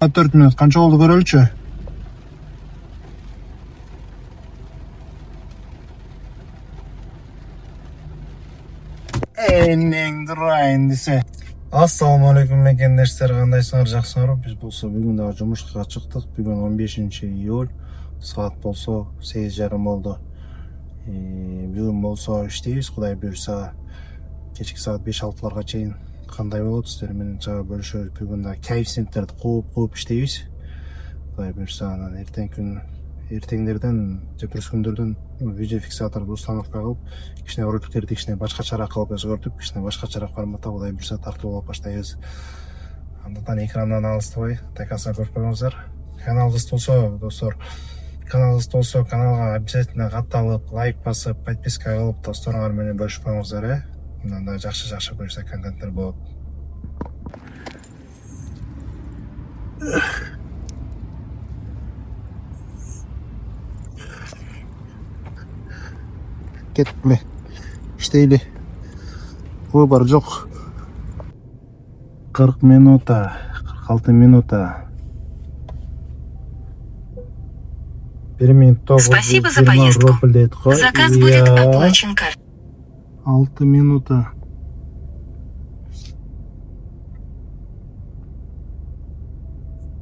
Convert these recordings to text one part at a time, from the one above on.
4 minut qancha oldu görölçü? Eneng durayın dese. Assalamu alaikum mekendештер, кандайсыңар, жакшыңарбы? Биз болсо бүгүн дагы жумушка чыктык. Бүгүн 15-июль, саат болсо 8:30 болду. Бүгүн болсо иштейбиз, Кудай буйрса кечки саат 5-6ларга чейин кандай болот сиздер менен чыга бөлүшөбүз. Бүгүн да кайф центрди кууп иштейбиз. Кудай буйрса анан эртеңдерден же бүрүс күндөрдөн видеофиксаторду установка кылып, кичине роликтерди кичине башкачараак кылып өзгөртүп, кичине башкачараак форматта Кудай буйрса тартып алып баштайбыз. Андыктан экрандан алыстабай, такасын көрүп коюңуздар. Каналыбыз болсо, каналга обязательно катталып, лайк басып, подписка кылып, досторуңар менен бөлүшүп коюңуздар. Мындан да жакшы буйрса контенттер болот. Кетпе, иштейли. Выбор жок. 40 минута, 46 минута. Спасибо за поездку. Заказ будет оплачен картой. 6 минута.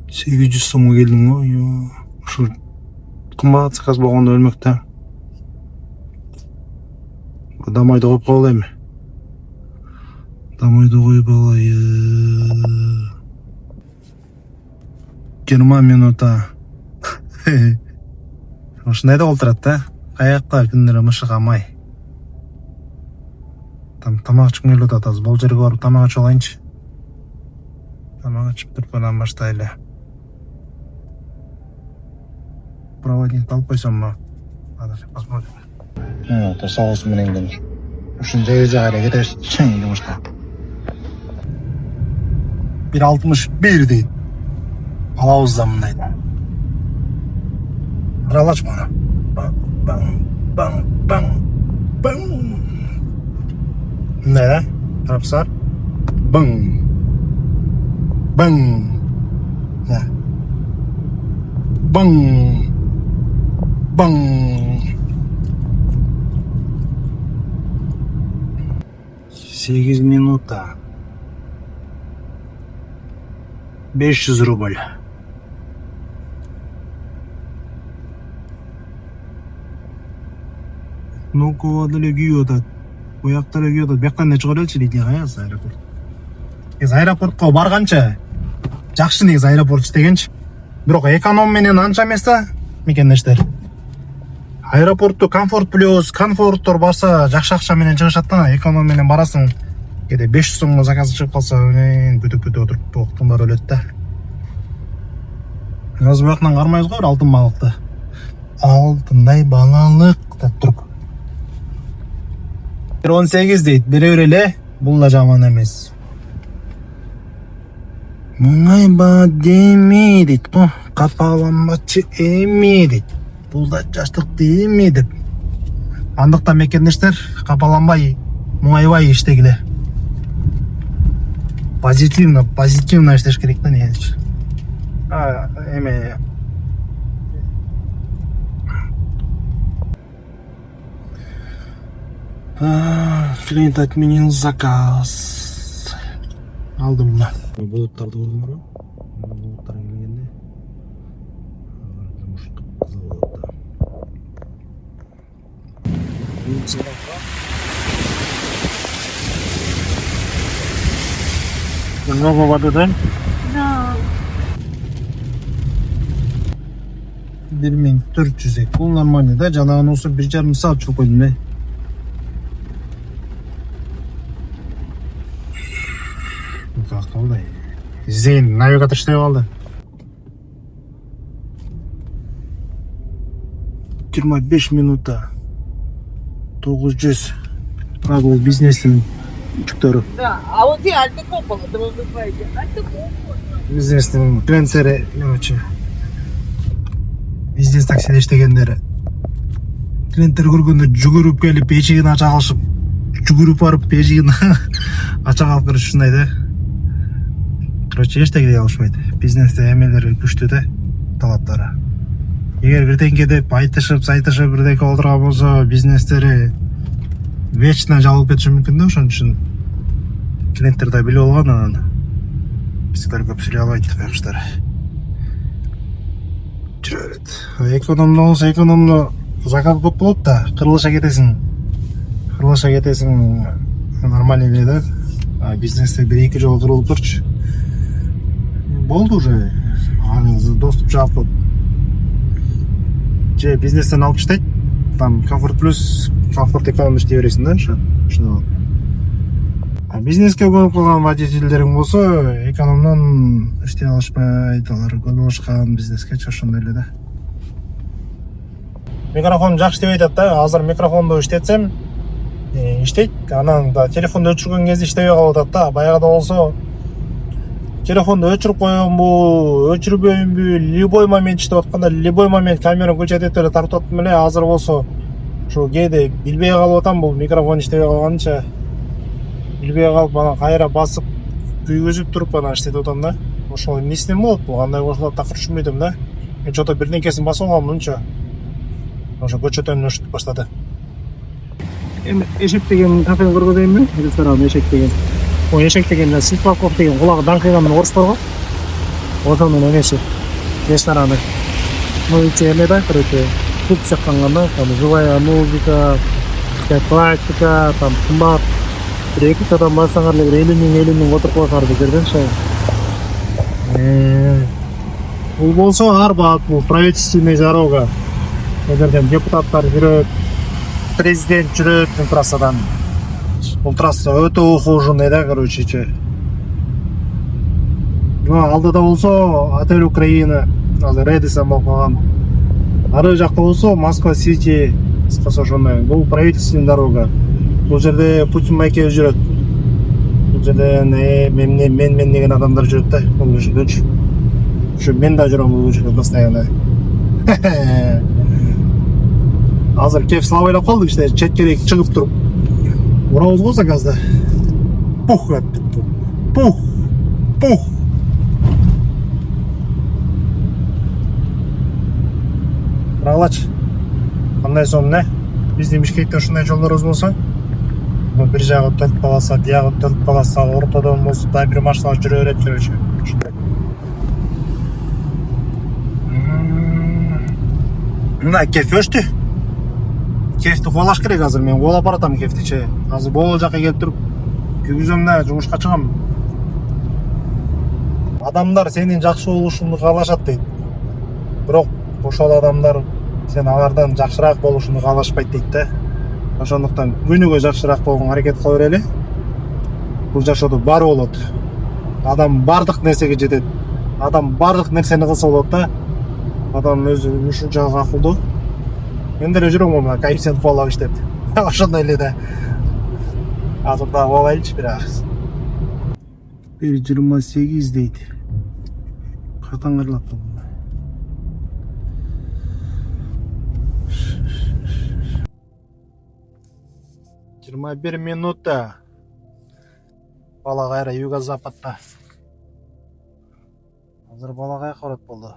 Сегиз сомго келдим го. Ушу кымбат заказ болгондо өлмөк да. Дамайды коюп коелу эми. Дамайды коюп алайын. 20 минута. Ушундай да олтурат да. Каякта күндөрү мышык амай. Тамак ичким келип атат. Азыр бул жерге барып тамак ичип алайынчы. Тамак ичип туруп анан баштайлы. Проводникти алып койсомбу? Посмотрим. Соғыс менен келді. Ушun жерге кайра кетебиз. Чың жумушка. 1.61 дейт. Алабыз да мындай да. Аралач бана. Баң. Мындай да. Тарапсар. Баң. Баң. 8 минута. 500 рубль. Ну, кого деле күйөт. Буяктар күйөт. Бияктан не чыгар элчи дейт аяз аэропорт. Аэропортко барганча жакшы негиз аэропорт иштегенчи. Бирок эконом менен анча эмес да, мекендештер. Аэропортту комфорт плюс, комфорттор барса жакшы акча менен чыгышат да, эконом менен барасың. Кеде 500 сомго заказ чыгып калса, күтүп отуруп убактың баары өлөт да. Азыр буяктан кармайбыз го, алтын балыкты. Алтындай балалык деп туруп. 18 дейт, бере берели, бул да жаман эмес. Муңай ба деме дейт го, капаланбачы эме дейт. Бул да жаштыкты эме деп. Андыктан мекендештер, капаланбай, муңайбай иштегиле. Позитивно иштеш керек да негизи. Эме клиент отменил заказ. Алдым мына. Булуттарды көрдүңөрбү? Булуттар келгенде жумуштук кызыл болот да. Много воды, да? Да. 1400. Бул нормальный да, жанагы болсо 1,5 саат чуруп койдум да. Калды. Зейн навигатор иштей калды. 25 минута. 900. Бул бизнестин үчүктөрү. Да, а вот здесь альтокопола, это вы называете альтокопола. Бизнестин клиенттери, бизнес таксиде иштегендери. Клиенттер көргөндө жүгүрүп келип эшигин ача калышып, жүгүрүп барып эшигин ача калып беришиндай да. короче эчтеке дей алышпайт. Бизнесте эмелери күчтүү да, талаптары. Эгер бирдеңке деп айтышып бирдеке олдурган болсо, бизнестери вечно жабылып кетиши мүмкүн да, ошон үчүн клиенттер да билип алган анан. Биздер көп сүйлөй албайт байкуштар. Жүрө берет. Экономдо болсо экономдо закат көп болот да, кырылыша кетесиң. Нормально эле да. А бизнесте 1-2 жолу кырылып турчу. Болду уже. Доступ жаап коет. Же бизнестен алып таштайт. Там комфорт плюс, комфорт эконом иштей бересиң да, ошондо. А бизнеске көнүп калган водительдериң болсо, экономдон иштей алышпайт, алар көнүп бизнеске ошондой эле да. Микрофон жакшы иштебей атат да. Азыр микрофонду иштетсем, иштейт. Анан да телефонду өчүргөн кезде иштебей калып атат да. Баягыда болсо телефонду өчүрүп коембу, өчүрбөймбү, любой момент иштеп атканда, любой момент камераны көрсөтүп эле тартып аттым эле. Азыр болсо ушу кээде билбей калып атам, бул микрофон иштебей калганынча. Билбей калып, анан кайра басып, күйгөзүп туруп анан иштетип атам да. Ошол эмнесинен болот бул? Кандай болсо такыр түшүнбөй атам да. Мен чото бирдеңкесин басып алганмынча. Ошо көчөтөн өшүтүп баштады. Эми эшек деген кафени көргөзөйүнбү? Ресторан эшек деген. O eşek degenden Sipakov деген кулагы даңкыйган орус бар го. Ошонун энеси. Ресторанı. Ну и эме да, короче, тут чакканганда, там живая музыка, классика, там кымбат. Бир-эки адам барсаңар эле элүү миң отуруп калсаңар жерденчи. Бул болсо Арбат, бул правительственная дорога. Эгерден депутаттар жүрөт, президент жүрөт трассадан. Бул трасса өтө ухоженный да, короче. Ну, алдыда болсо Отель Украина, азыр Редисон болуп калган. Ары жакта болсо Москва Сити, кыскасы ошондой. Бул правительственная дорога. Бул жерде Путин майкеби жүрөт. Бул жерде мен деген адамдар жүрөт да, бул жерде. Ушу мен да жүрөм бул жерде постоянно. Азыр кеп славайлап калдык иште, четкерек чыгып туруп. Урабыз го заказда. Пух этти. Пух. Бралач. Кандай сон не? Биздин Бишкекте ушундай жолдорубуз болсо, бир жагы 4 полоса, дияғы 4 полоса, ортодон болсо да бир машина жүрө берет, короче. Мына кеф өштү. Кефти кубалаш керек азыр, мен кубалап баратам кефтичи. Азыр бул жака келип туруп күйгүзөм да жумушка чыгам. Адамдар сенин жакшы болушуңду каалашат дейт. Бирок ошол адамдар сен алардан жакшыраак болушуңду каалашпайт дейт да. Ошондуктан күнүгө жакшыраак болгонго аракет кыла берели. Бул жашоодо баары болот. Адам бардык нерсеге жетет. Адам бардык нерсени кылса болот да. Адам өзү ушунчалык акылдуу. Мен деле жүрөм мына коэффициент кубалап иштеп. Ошондой эле да. Азыр да кубалайлычы бир аз. 1.28 дейт. Катан кырылат бул. 21 минута. Бала кайра юго-западта. Азыр бала кайка барат болду.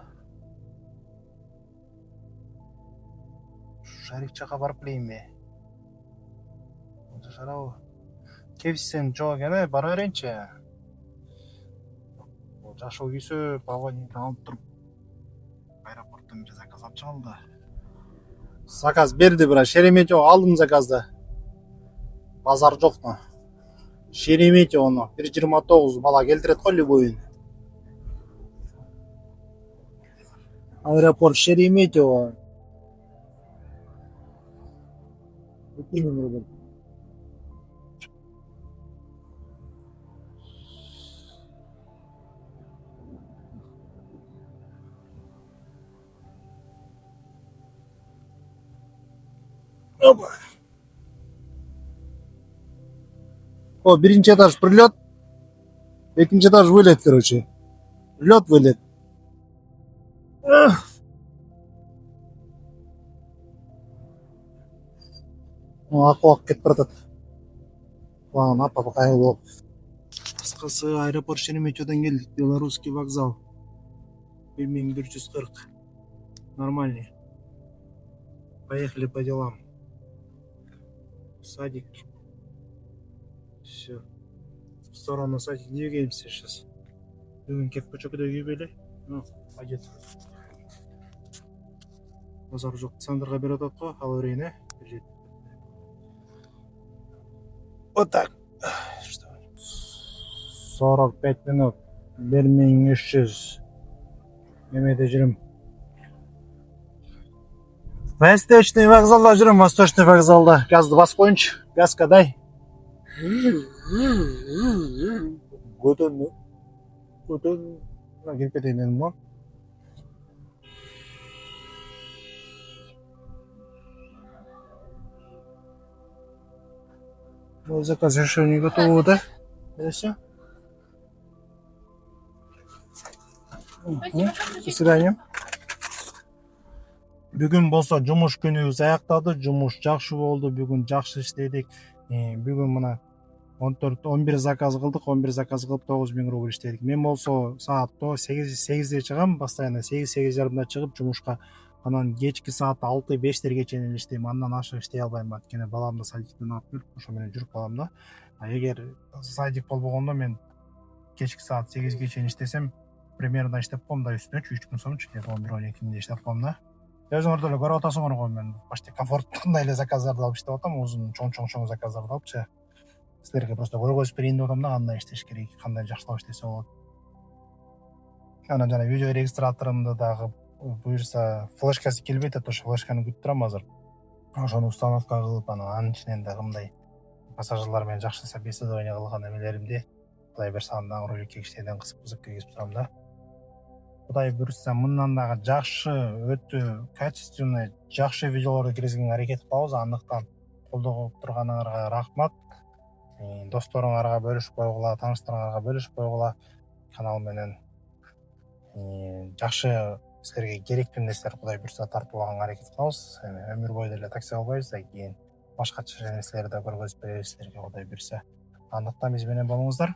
Шарик жака барып келейинби? Жашарабы? Кепсен жок экен, бара берейинчи. Жашоо күйсө паводник алып туруп аэропорттон бир заказ алып чыгам да. Заказ берди, бирок Шереметьево алдым заказды. Базар жокму? Шереметьевону 1.29 бала келтирет го любойун. Аэропорт Шереметьево. Опа. О, биринчи этаж прилет, экинчи этаж вылет, короче. Лед вылет. Акылак кетип баратат. Ладно, апа, пока болуп. кыскасы аэропорт Шереметьеводон келдик. Белорусский вокзал. 1140. Нормальный. Поехали по делам. Садик. Все. В сторону садик двигаемся сейчас. Бүгін кеп көчөкөдө күйбеле. Ну, пойдет. Базар жоқ. Сандрға беріп атат ал өрейне. Вот так. 45 минут. 1300. Немеде жүрім. Восточный вокзалда жүрім. Восточный вокзалда. Газды бас қойыншы. Газ қадай. Готон. Келіп кетейін дедім ма? Мой заказ еще не готов, да? Это все? До свидания. Бүгін болса жұмыш күнүбүз аяктады. Жұмыш жакшы болду. Бүгін жакшы иштедик. Бүгін мына 11 заказ кылдык. 11 заказ кылып 9000 рубль иштедик. Мен болсо саатто 8-де чыгам. Постоянно 8-8:30 чыгып жумушка. Анан кечки саат 6-5-терге чейин иштейм. Андан ашык иштей албайм. Анткени баламды садиктен алып келип, ошо менен жүрүп баламда. Эгер садик болбогондо мен кечки саат 8-ге чейин иштесем, примерно иштеп коем да үстүнө 3 күн соң чейин 11-12-де иштеп коем да. Өзүңөр деле көрүп атасыңар го, мен почти комфорттуй эле заказдарды алып иштеп атам, узун чоң заказдарды алыпчы. Силерге просто көргөзүп берейин деп атам да, кандай иштеш керек, кандай жакшылап иштесе болот. Анан жана видео регистраторумду дагы буюрса флешкасы келбейт, ошо флешканы күтүп турам азыр. Ошону установка кылып, анын ичинен дагы мындай пассажирлар менен жакшы собеседование кылган эмелеримди Кудай берсе анда роликке иштейден кызып киргизип турам да. Кудай буюрса мындан дагы жакшы, өтө качественный, жакшы видеолорду киргизгенге аракет кылабыз. Андыктан колдоп турганыңарга рахмат. Досторуңарга бөлүшүп койгула, тааныштарыңарга бөлүшүп койгула. Канал менен жакшы силерге керектүү нерселер Кудай буюрса тартууга аракет кылабыз. Өмүр бою деле такси албайбыз да, кийин башкача нерселерди көргөзүп беребиз силерге Кудай буюрса. Андыктан биз менен болуңуздар.